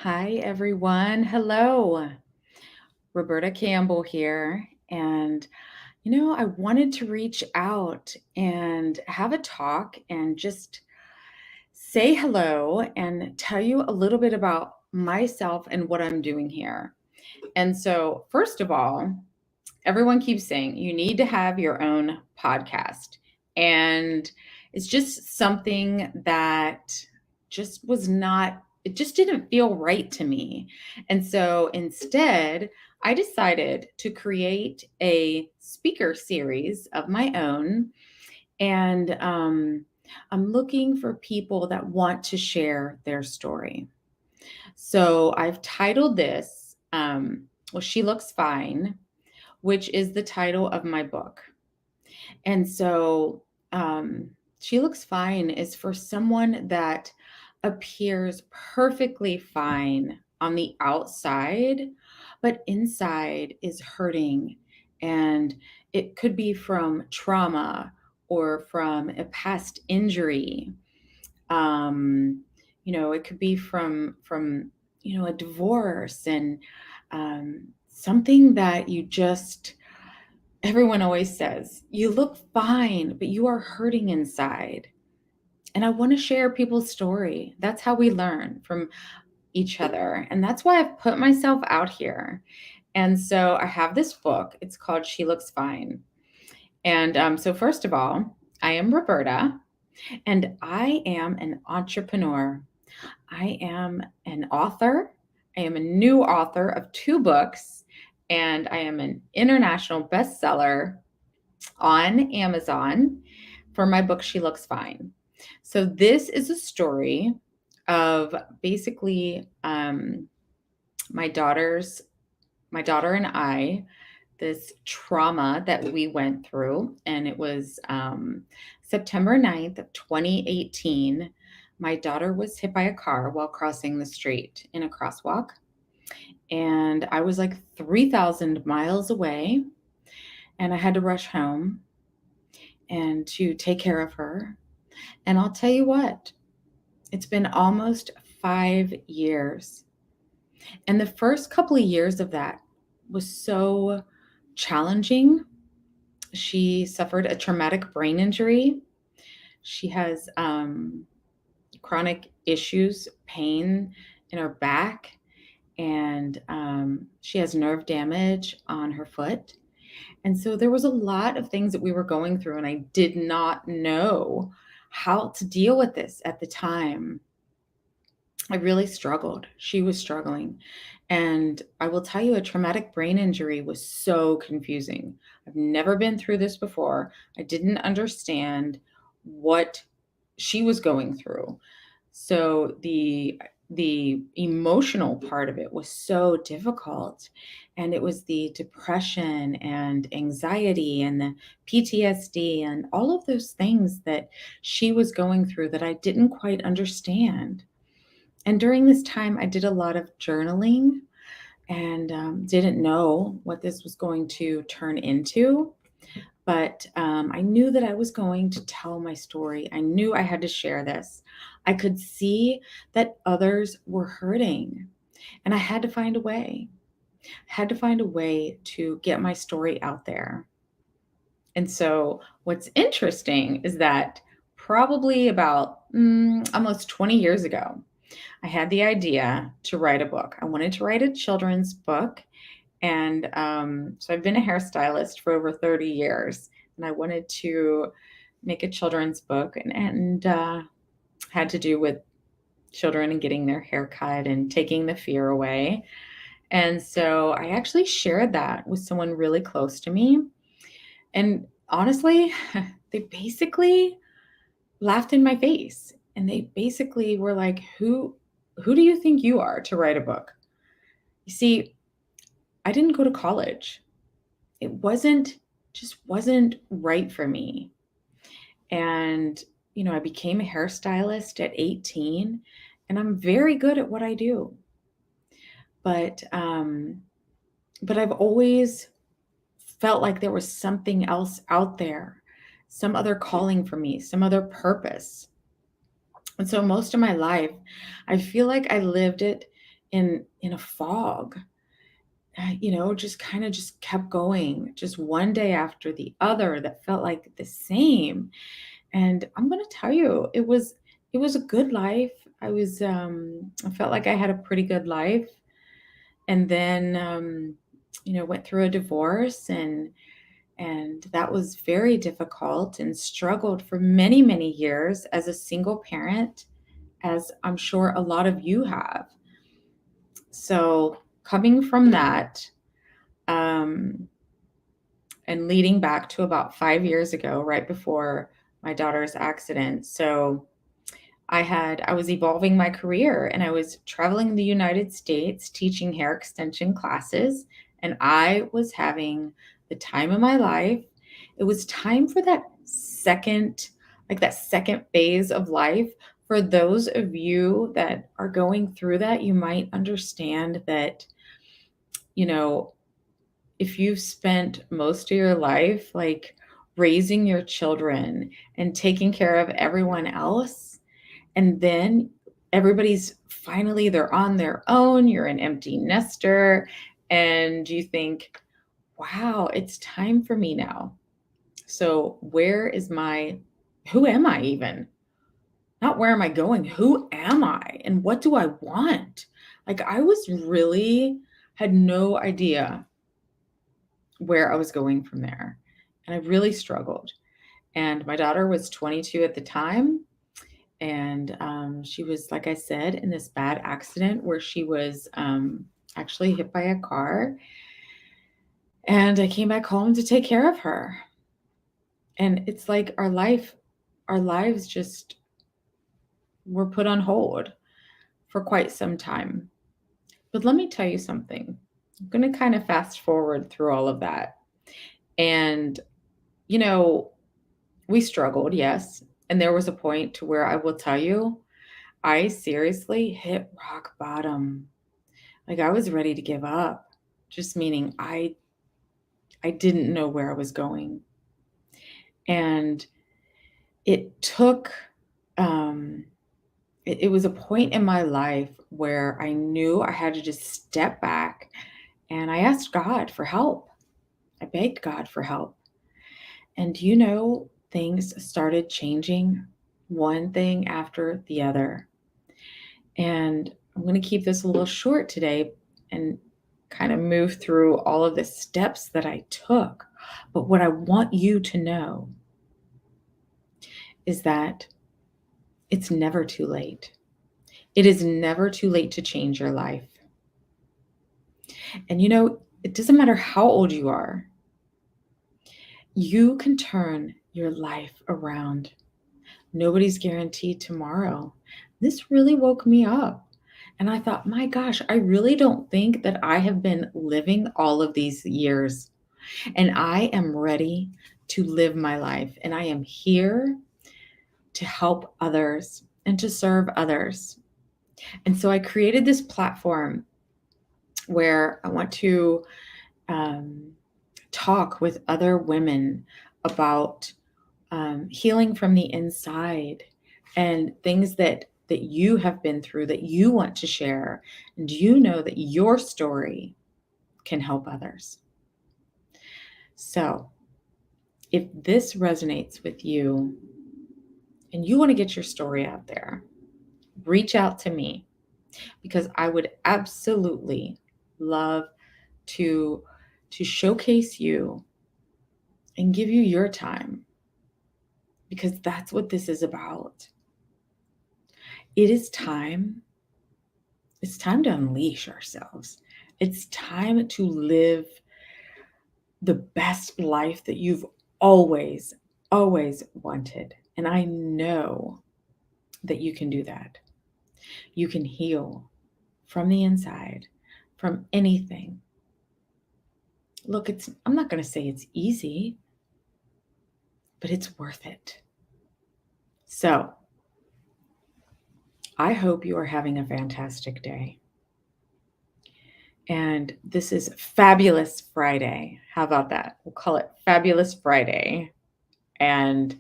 Hi, everyone. Hello. Roberta Campbell here. I wanted to reach out and have a talk and just say hello and tell you a little bit about myself and what I'm doing here. And so, first of all, everyone keeps saying you need to have your own podcast. And it's just something that it just didn't feel right to me. And so instead, I decided to create a speaker series of my own. And I'm looking for people that want to share their story. So I've titled this, well, She Looks Fine, which is the title of my book. And so, She Looks Fine is for someone that appears perfectly fine on the outside, but inside is hurting. And it could be from trauma or from a past injury. Um, it could be from a divorce and something that you just everyone always says, you look fine, but you are hurting inside. And I want to share people's story. That's how we learn from each other. And that's why I've put myself out here. And so I have this book. It's called She Looks Fine. And first of all, I am Roberta, and I am an entrepreneur. I am an author. I am a new author of 2 books, and I am an international bestseller on Amazon for my book, She Looks Fine. So this is a story of basically my daughter and I, this trauma that we went through. And it was September 9th of 2018. My daughter was hit by a car while crossing the street in a crosswalk. And I was like 3,000 miles away, and I had to rush home and to take care of her. And I'll tell you what, it's been almost 5 years. And the first couple of years of that was so challenging. She suffered a traumatic brain injury. She has chronic issues, pain in her back, and she has nerve damage on her foot. And so there was a lot of things that we were going through, and I did not know how to deal with this at the time. I really struggled. She was struggling. And I will tell you, a traumatic brain injury was so confusing. I've never been through this before. I didn't understand what she was going through. So the emotional part of it was so difficult, and it was the depression and anxiety and the PTSD and all of those things that she was going through that I didn't quite understand. And during this time, I did a lot of journaling and didn't know what this was going to turn into. But I knew that I was going to tell my story. I knew I had to share this. I could see that others were hurting, and I had to find a way. I had to find a way to get my story out there. And so, what's interesting is that probably about almost 20 years ago, I had the idea to write a book. I wanted to write a children's book. And so I've been a hairstylist for over 30 years, and I wanted to make a children's book and had to do with children and getting their hair cut and taking the fear away. And so I actually shared that with someone really close to me. And honestly, they basically laughed in my face, and they basically were like, who do you think you are to write a book? You see, I didn't go to college. It wasn't right for me. And I became a hairstylist at 18, and I'm very good at what I do. But I've always felt like there was something else out there, some other calling for me, some other purpose. And so most of my life, I feel like I lived it in a fog. Just kind of just kept going, just one day after the other that felt like the same. And I'm going to tell you, it was a good life. I felt like I had a pretty good life. And then went through a divorce, and that was very difficult, and struggled for many, many years as a single parent, as I'm sure a lot of you have. So, coming from that, um, and leading back to about 5 years ago, right before my daughter's accident. So, I was evolving my career, and I was traveling the United States teaching hair extension classes, and I was having the time of my life. It was time for that second phase of life. For those of you that are going through that, you might understand that, you know, if you've spent most of your life like raising your children and taking care of everyone else, and then everybody's finally they're on their own, you're an empty nester, and you think, wow, it's time for me now. So who am I even? Not where am I going? Who am I? And what do I want? Like, I was really had no idea where I was going from there. And I really struggled. And my daughter was 22 at the time. And she was, like I said, in this bad accident where she was actually hit by a car. And I came back home to take care of her. And it's like our lives just were put on hold for quite some time. But let me tell you something. I'm going to kind of fast forward through all of that. And, you know, we struggled, yes. And there was a point to where I will tell you, I seriously hit rock bottom. Like, I was ready to give up, just meaning I didn't know where I was going. And it took it was a point in my life where I knew I had to just step back, and I asked God for help. I begged God for help. And things started changing, one thing after the other. And I'm going to keep this a little short today and kind of move through all of the steps that I took. But what I want you to know is that it's never too late. It is never too late to change your life. And it doesn't matter how old you are, you can turn your life around. Nobody's guaranteed tomorrow. This really woke me up. And I thought, my gosh, I really don't think that I have been living all of these years. And I am ready to live my life. And I am here to help others and to serve others. And so I created this platform where I want to talk with other women about healing from the inside, and things that you have been through that you want to share, and you know that your story can help others. So if this resonates with you and you want to get your story out there, reach out to me, because I would absolutely love to showcase you and give you your time, because that's what this is about. It is time. It's time to unleash ourselves. It's time to live the best life that you've always, always wanted. And I know that you can do that. You can heal from the inside, from anything. Look, I'm not going to say it's easy, but it's worth it. So, I hope you are having a fantastic day. And this is Fabulous Friday. How about that? We'll call it Fabulous Friday. And,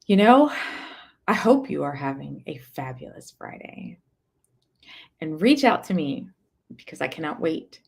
I hope you are having a fabulous Friday. and reach out to me because I cannot wait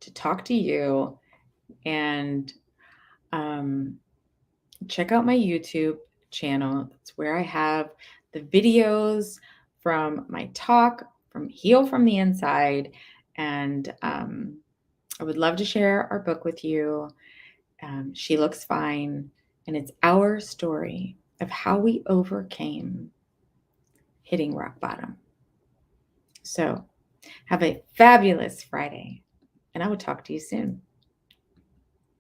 to talk to you. And check out my YouTube channel. That's where I have the videos from my talk from Heal from the Inside. And I would love to share our book with you. She Looks Fine. And it's our story of how we overcame hitting rock bottom. So have a fabulous Friday, and I will talk to you soon.